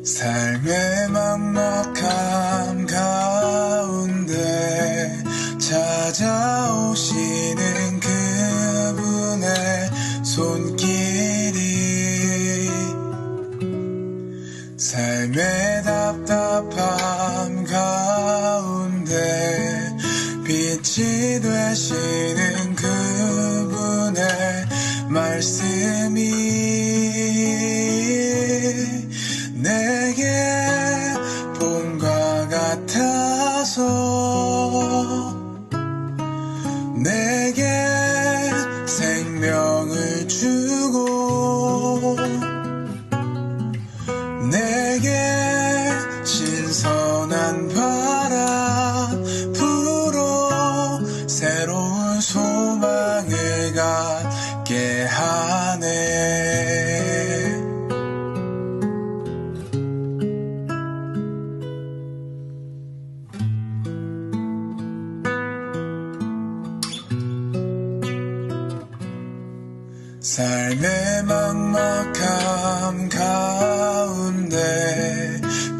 삶의 막막함 가운데 찾아오시는 그분의 손길이 삶의 답답함 가운데 빛이 되시는 그분의 말씀이 내게 봄과 같아서 내게 생명을 주고 내게 신선한 바람 불어 새로운 소망을 갖게 하네. 삶의 막막함 가운데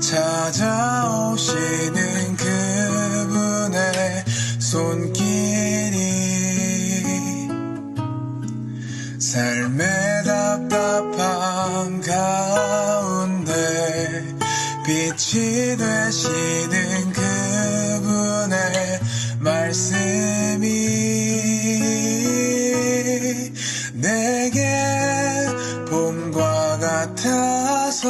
찾아오시는 그분의 손길이 삶의 답답함 가운데 빛이 되시는 그분의 말씀이 내게 봄과 같아서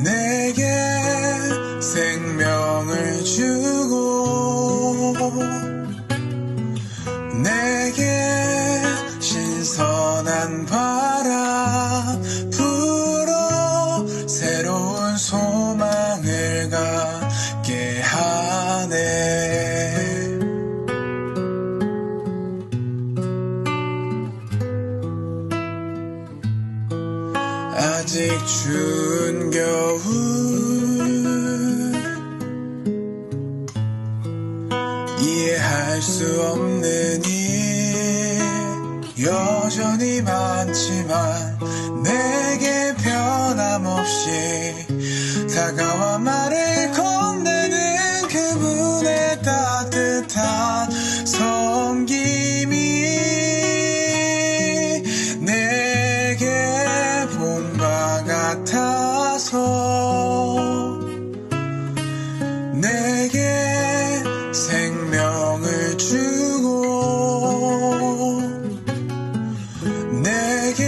내게 생명을 주고 내게 신선한 바람 불어 새로운 소망을 갖게 하네. 아직 추운 겨울 이해할 수 없는 일 여전히 많지만 내게 변함없이 다가와 말을 건네는 그분의 따뜻한 섬김이 내게 봄과 같아서 내게 생명을 주고 내게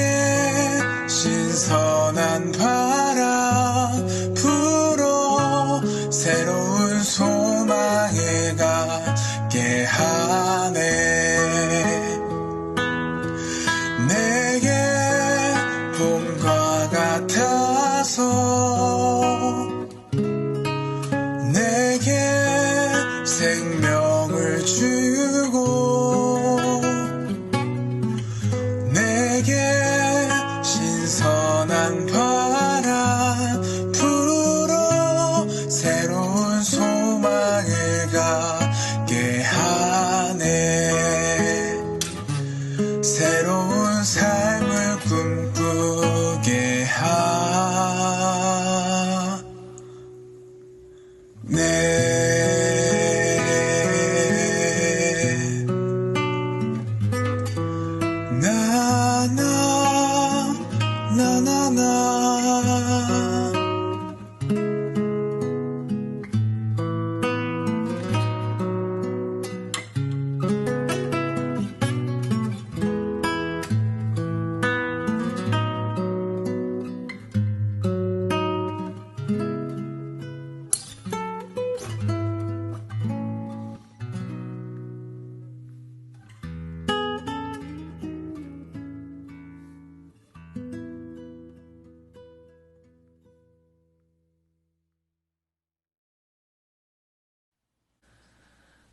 신선한 바람 불어 새로운 소망을 갖게 하네. 내게 봄과 같아서 내게 생명을 주고 내게 신선한 바람 불어 새로운 소망을 갖게 하네. 새로운 삶을 꿈꾸게 하네.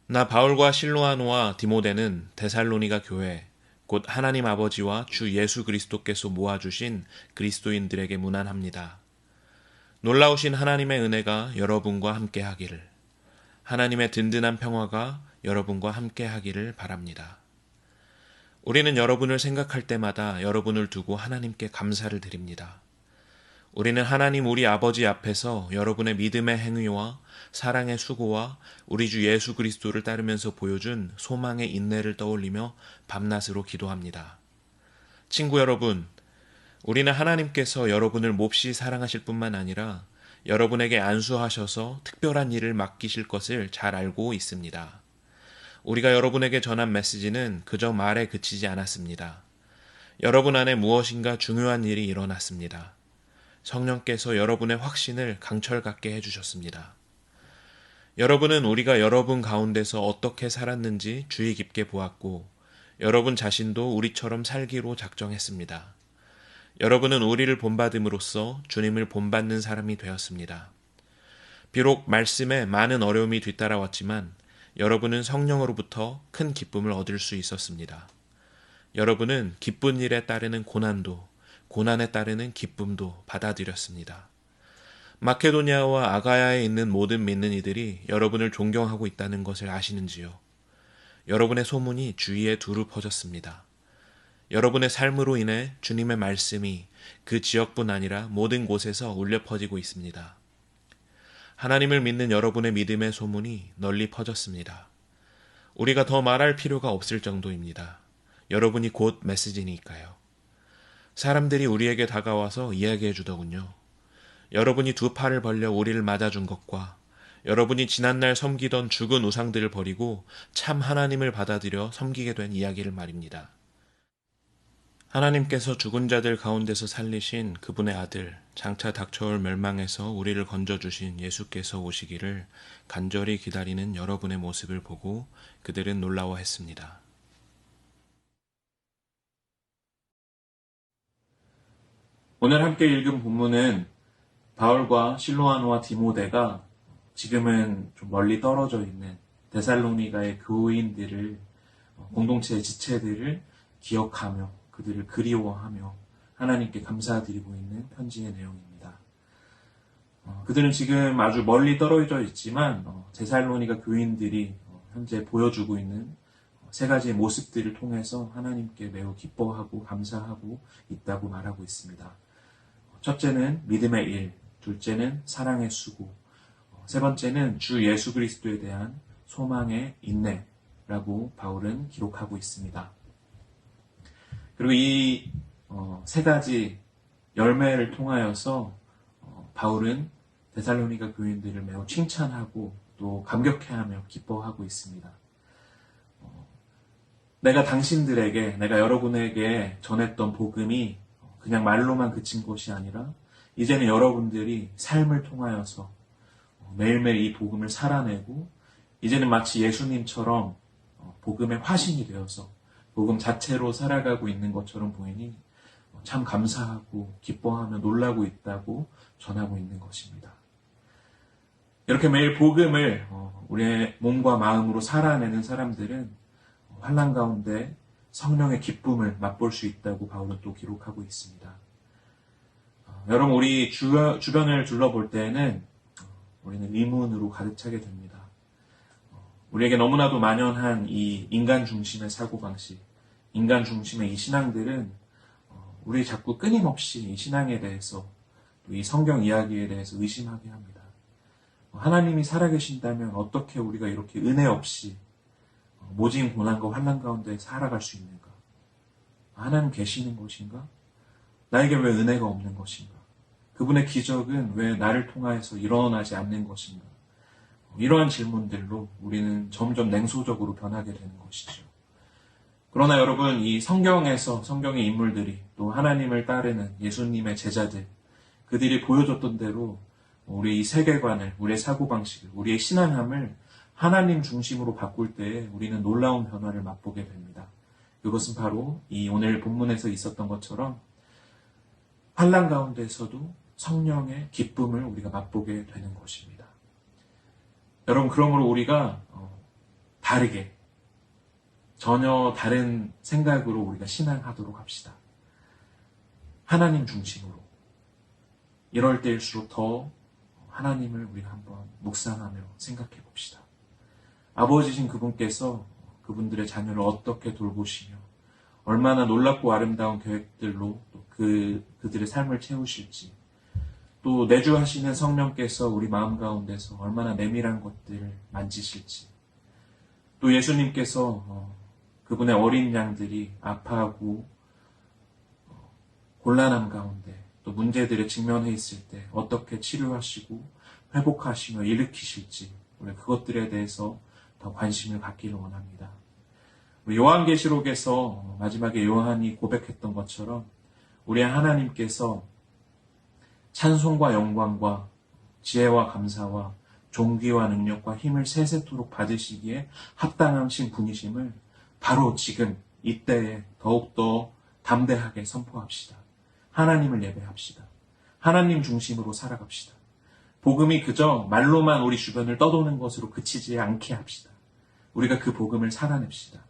나 바울과 실로아노와 디모데는 데살로니가 교회, 곧 하나님 아버지와 주 예수 그리스도께서 모아주신 그리스도인들에게 문안합니다. 놀라우신 하나님의 은혜가 여러분과 함께 하기를, 하나님의 든든한 평화가 여러분과 함께 하기를 바랍니다. 우리는 여러분을 생각할 때마다 여러분을 두고 하나님께 감사를 드립니다. 우리는 하나님 우리 아버지 앞에서 여러분의 믿음의 행위와 사랑의 수고와 우리 주 예수 그리스도를 따르면서 보여준 소망의 인내를 떠올리며 밤낮으로 기도합니다. 친구 여러분, 우리는 하나님께서 여러분을 몹시 사랑하실 뿐만 아니라 여러분에게 안수하셔서 특별한 일을 맡기실 것을 잘 알고 있습니다. 우리가 여러분에게 전한 메시지는 그저 말에 그치지 않았습니다. 여러분 안에 무엇인가 중요한 일이 일어났습니다. 성령께서 여러분의 확신을 강철 갖게 해주셨습니다. 여러분은 우리가 여러분 가운데서 어떻게 살았는지 주의 깊게 보았고, 여러분 자신도 우리처럼 살기로 작정했습니다. 여러분은 우리를 본받음으로써 주님을 본받는 사람이 되었습니다. 비록 말씀에 많은 어려움이 뒤따라왔지만 여러분은 성령으로부터 큰 기쁨을 얻을 수 있었습니다. 여러분은 기쁜 일에 따르는 고난도, 고난에 따르는 기쁨도 받아들였습니다. 마케도니아와 아가야에 있는 모든 믿는 이들이 여러분을 존경하고 있다는 것을 아시는지요? 여러분의 소문이 주위에 두루 퍼졌습니다. 여러분의 삶으로 인해 주님의 말씀이 그 지역뿐 아니라 모든 곳에서 울려 퍼지고 있습니다. 하나님을 믿는 여러분의 믿음의 소문이 널리 퍼졌습니다. 우리가 더 말할 필요가 없을 정도입니다. 여러분이 곧 메시지니까요. 사람들이 우리에게 다가와서 이야기해 주더군요. 여러분이 두 팔을 벌려 우리를 맞아준 것과 여러분이 지난날 섬기던 죽은 우상들을 버리고 참 하나님을 받아들여 섬기게 된 이야기를 말입니다. 하나님께서 죽은 자들 가운데서 살리신 그분의 아들, 장차 닥쳐올 멸망에서 우리를 건져주신 예수께서 오시기를 간절히 기다리는 여러분의 모습을 보고 그들은 놀라워했습니다. 오늘 함께 읽은 본문은 바울과 실로아노와 디모데가 지금은 좀 멀리 떨어져 있는 데살로니가의 교인들을, 공동체의 지체들을 기억하며 그들을 그리워하며 하나님께 감사드리고 있는 편지의 내용입니다. 그들은 지금 아주 멀리 떨어져 있지만 데살로니가 교인들이 현재 보여주고 있는 세 가지의 모습들을 통해서 하나님께 매우 기뻐하고 감사하고 있다고 말하고 있습니다. 첫째는 믿음의 일, 둘째는 사랑의 수고, 세 번째는 주 예수 그리스도에 대한 소망의 인내라고 바울은 기록하고 있습니다. 그리고 이 세 가지 열매를 통하여서 바울은 데살로니가 교인들을 매우 칭찬하고 또 감격해하며 기뻐하고 있습니다. 내가 당신들에게, 내가 여러분에게 전했던 복음이 그냥 말로만 그친 것이 아니라 이제는 여러분들이 삶을 통하여서 매일매일 이 복음을 살아내고 이제는 마치 예수님처럼 복음의 화신이 되어서 복음 자체로 살아가고 있는 것처럼 보이니 참 감사하고 기뻐하며 놀라고 있다고 전하고 있는 것입니다. 이렇게 매일 복음을 우리의 몸과 마음으로 살아내는 사람들은 환난 가운데 성령의 기쁨을 맛볼 수 있다고 바울은 또 기록하고 있습니다. 여러분, 우리 주변을 둘러볼 때에는 우리는 의문으로 가득 차게 됩니다. 우리에게 너무나도 만연한 이 인간 중심의 사고방식, 인간 중심의 이 신앙들은 우리 자꾸 끊임없이 이 신앙에 대해서 또 이 성경 이야기에 대해서 의심하게 합니다. 하나님이 살아계신다면 어떻게 우리가 이렇게 은혜 없이 모진 고난과 환난 가운데 살아갈 수 있는가? 하나님 계시는 것인가? 나에게 왜 은혜가 없는 것인가? 그분의 기적은 왜 나를 통하여서 일어나지 않는 것인가? 이러한 질문들로 우리는 점점 냉소적으로 변하게 되는 것이죠. 그러나 여러분, 이 성경에서 성경의 인물들이 또 하나님을 따르는 예수님의 제자들, 그들이 보여줬던 대로 우리 이 세계관을, 우리의 사고방식을, 우리의 신앙함을 하나님 중심으로 바꿀 때에 우리는 놀라운 변화를 맛보게 됩니다. 그것은 바로 이 오늘 본문에서 있었던 것처럼 환난 가운데서도 성령의 기쁨을 우리가 맛보게 되는 것입니다. 여러분, 그러므로 우리가 다르게, 전혀 다른 생각으로 우리가 신앙하도록 합시다. 하나님 중심으로. 이럴 때일수록 더 하나님을 우리가 한번 묵상하며 생각해 봅시다. 아버지신 그분께서 그분들의 자녀를 어떻게 돌보시며 얼마나 놀랍고 아름다운 계획들로 또 그들의 삶을 채우실지, 또 내주하시는 성령께서 우리 마음 가운데서 얼마나 내밀한 것들을 만지실지, 또 예수님께서 그분의 어린 양들이 아파하고 곤란함 가운데 또 문제들에 직면해 있을 때 어떻게 치료하시고 회복하시며 일으키실지, 우리 그것들에 대해서 더 관심을 갖기를 원합니다. 우리 요한계시록에서 마지막에 요한이 고백했던 것처럼 우리 하나님께서 찬송과 영광과 지혜와 감사와 존귀와 능력과 힘을 세세토록 받으시기에 합당하신 분이심을 바로 지금 이때에 더욱더 담대하게 선포합시다. 하나님을 예배합시다. 하나님 중심으로 살아갑시다. 복음이 그저 말로만 우리 주변을 떠도는 것으로 그치지 않게 합시다. 우리가 그 복음을 살아냅시다.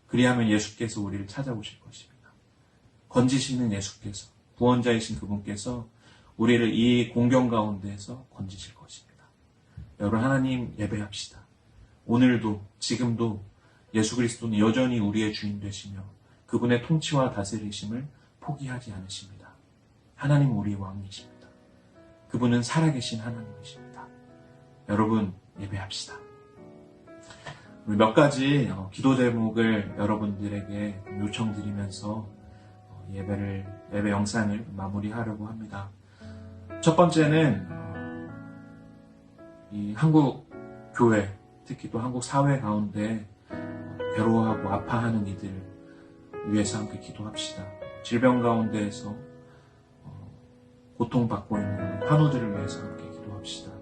그리하면 예수께서 우리를 찾아오실 것입니다. 건지시는 예수께서, 구원자이신 그분께서 우리를 이 공경 가운데에서 건지실 것입니다. 여러분, 하나님 예배합시다. 오늘도 지금도 예수 그리스도는 여전히 우리의 주인 되시며 그분의 통치와 다스리심을 포기하지 않으십니다. 하나님 우리의 왕이십니다. 그분은 살아계신 하나님이십니다. 여러분, 예배합시다. 우리 몇 가지 기도 제목을 여러분들에게 요청드리면서 예배 영상을 마무리하려고 합니다. 첫 번째는 이 한국 교회, 특히 또 한국 사회 가운데 괴로워하고 아파하는 이들 위해서 함께 기도합시다. 질병 가운데에서 고통받고 있는 환우들을 위해서 함께 기도합시다.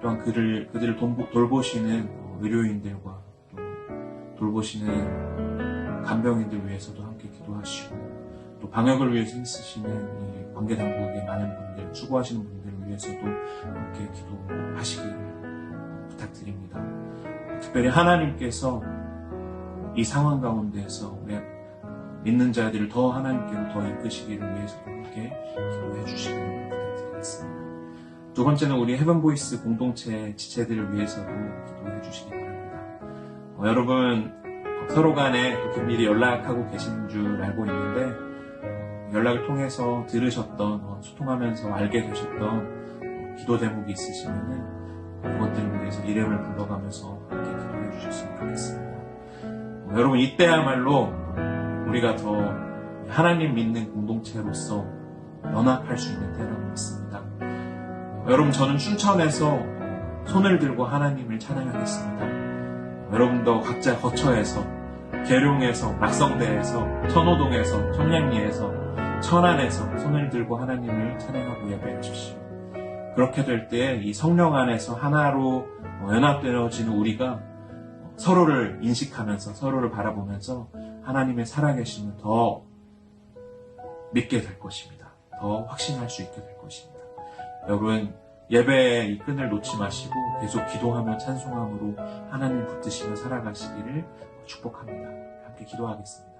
또한 그들을 돌보시는 의료인들과 또 돌보시는 간병인들 위해서도 함께 기도하시고, 또 방역을 위해서 힘쓰시는 이 관계당국의 많은 분들, 수고하시는 분들을 위해서도 함께 기도하시기를 부탁드립니다. 특별히 하나님께서 이 상황 가운데에서 믿는 자들을 더 하나님께로 더 이끄시기를 위해서도 함께 기도해 주시기를 부탁드리겠습니다. 두 번째는 우리 헤븐보이스 공동체 지체들을 위해서도 기도해 주시기 바랍니다. 여러분, 서로 간에 또 긴밀히 연락하고 계신 줄 알고 있는데, 연락을 통해서 들으셨던, 소통하면서 알게 되셨던 기도 제목이 있으시면은 그것들을 위해서 이름을 불러가면서 함께 기도해 주셨으면 좋겠습니다. 여러분, 이때야말로 우리가 더 하나님 믿는 공동체로서 연합할 수 있는 때라고 믿습니다. 여러분, 저는 춘천에서 손을 들고 하나님을 찬양하겠습니다. 여러분도 각자 거처에서, 계룡에서, 낙성대에서, 천호동에서, 청량리에서, 천안에서 손을 들고 하나님을 찬양하고 예배하십시오. 그렇게 될 때 이 성령 안에서 하나로 연합되어지는 우리가 서로를 인식하면서, 서로를 바라보면서 하나님의 살아계심을 더 믿게 될 것입니다. 더 확신할 수 있게 될 것입니다. 여러분, 예배의 이 끈을 놓지 마시고 계속 기도하며 찬송함으로 하나님 붙드시며 살아가시기를 축복합니다. 함께 기도하겠습니다.